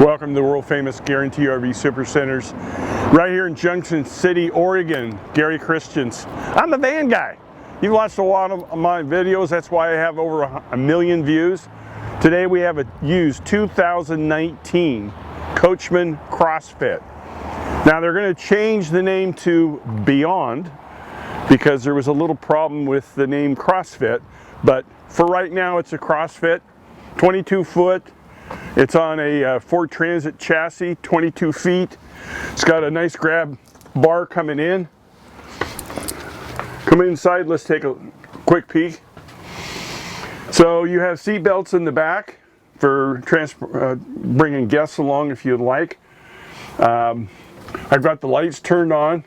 Welcome to the world famous Guaranty RV Supercenters right here in Junction City, Oregon. Gary Christians. I'm the van guy. You've watched a lot of my videos, that's why I have over a million views. Today we have a used 2019 Coachmen Crossfit. Now they're going to change the name to Beyond because there was a little problem with the name Crossfit, but for right now it's a Crossfit, 22 foot. It's on a Ford Transit chassis, 22 feet. It's got a nice grab bar coming in. Come inside, let's take a quick peek. So you have seat belts in the back for bringing guests along if you'd like. I've got the lights turned on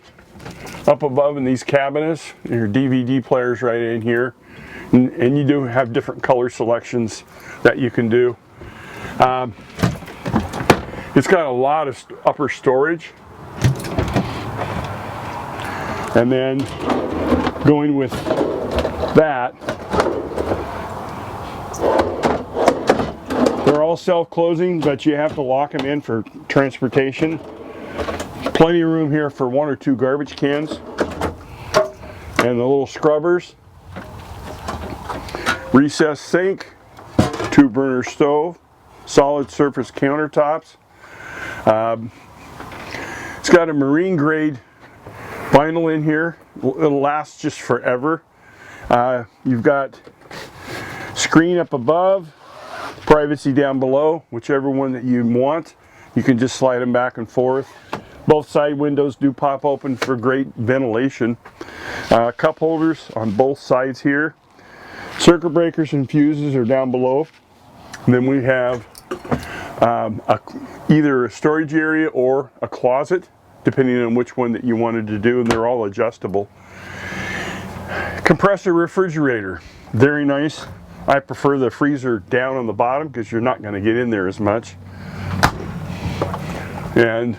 up above in these cabinets. Your DVD players right in here. And you do have different color selections that you can do. It's got a lot of upper storage, and then going with that, they're all self-closing, but you have to lock them in for transportation. Plenty of room here for 1 or 2 garbage cans, and the little scrubbers, recessed sink, 2-burner stove, solid surface countertops. It's got a marine grade vinyl in here. It'll last just forever. You've got screen up above, privacy down below, whichever one that you want. You can just slide them back and forth. Both side windows do pop open for great ventilation. Cup holders on both sides here. Circuit breakers and fuses are down below. And then we have either a storage area or a closet, depending on which one that you wanted to do, and they're all adjustable. Compressor refrigerator, very nice. I prefer the freezer down on the bottom because you're not going to get in there as much. And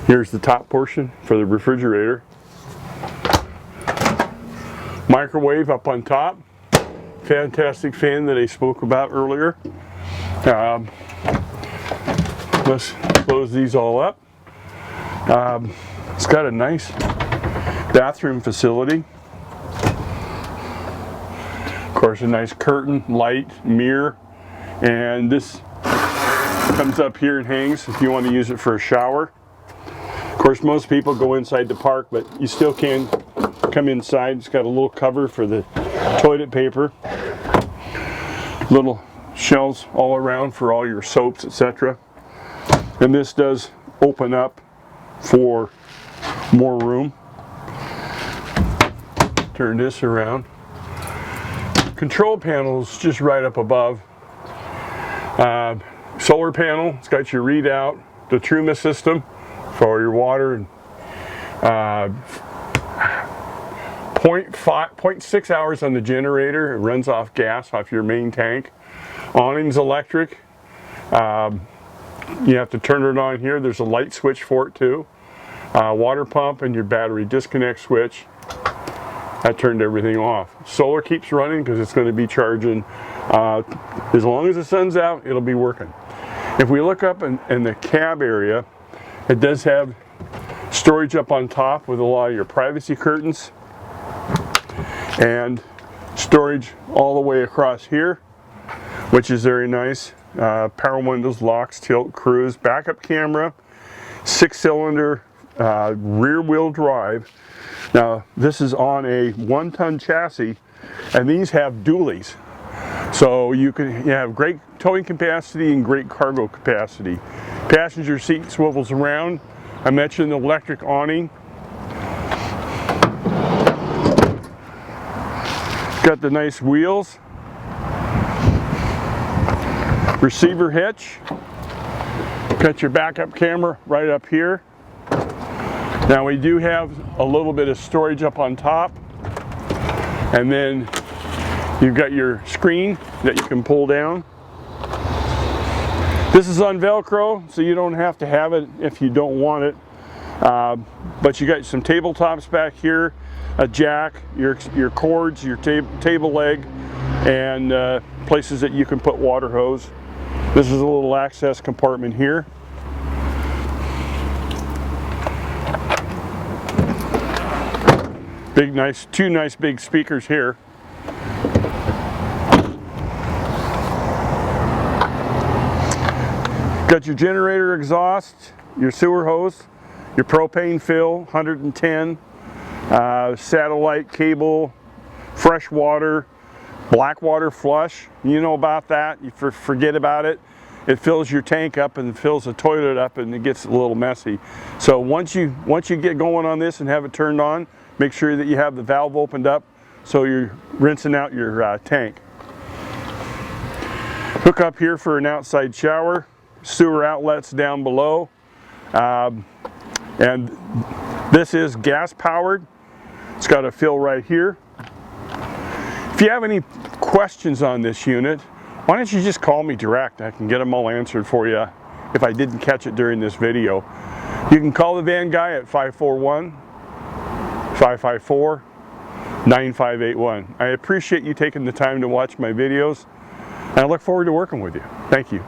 here's the top portion for the refrigerator. Microwave up on top. Fantastic fan that I spoke about earlier. Let's close these all up. It's got a nice bathroom facility. Of course, a nice curtain, light, mirror, and this comes up here and hangs if you want to use it for a shower. Of course, most people go inside to park, but you still can come inside. It's got a little cover for the toilet paper. Little shelves all around for all your soaps, etc. And this does open up for more room. Turn this around. Control panels just right up above. Solar panel, it's got your readout, the Truma system for your water, and 0.6 hours on the generator. It runs off gas off your main tank. Awning's electric. You have to turn it on here. There's a light switch for it too. Water pump and your battery disconnect switch. That turned everything off. Solar keeps running because it's going to be charging. As long as the sun's out, it'll be working. If we look up in the cab area, it does have storage up on top with a lot of your privacy curtains. And storage all the way across here, which is very nice. Power windows, locks, tilt, cruise, backup camera, 6-cylinder rear wheel drive. Now this is on a 1-ton chassis, and these have dualies. So you have great towing capacity and great cargo capacity. Passenger seat swivels around. I mentioned the electric awning. Got the nice wheels, receiver hitch, got your backup camera right up here. Now we do have a little bit of storage up on top, and then you've got your screen that you can pull down. This is on Velcro, so you don't have to have it if you don't want it, but you got some tabletops back here, a jack, your cords, your table leg, and places that you can put water hose. This is a little access compartment here. Big, nice, two nice big speakers here. Got your generator exhaust, your sewer hose, your propane fill, 110, satellite cable, fresh water, black water flush. You know about that. You forget about it. It fills your tank up and fills the toilet up, and it gets a little messy. So once you get going on this and have it turned on, make sure that you have the valve opened up so you're rinsing out your tank. Hook up here for an outside shower. Sewer outlets down below, and this is gas powered. It's got a fill right here. If you have any questions on this unit, why don't you just call me direct? I can get them all answered for you if I didn't catch it during this video. You can call the van guy at 541-554-9581. I appreciate you taking the time to watch my videos, and I look forward to working with you. Thank you.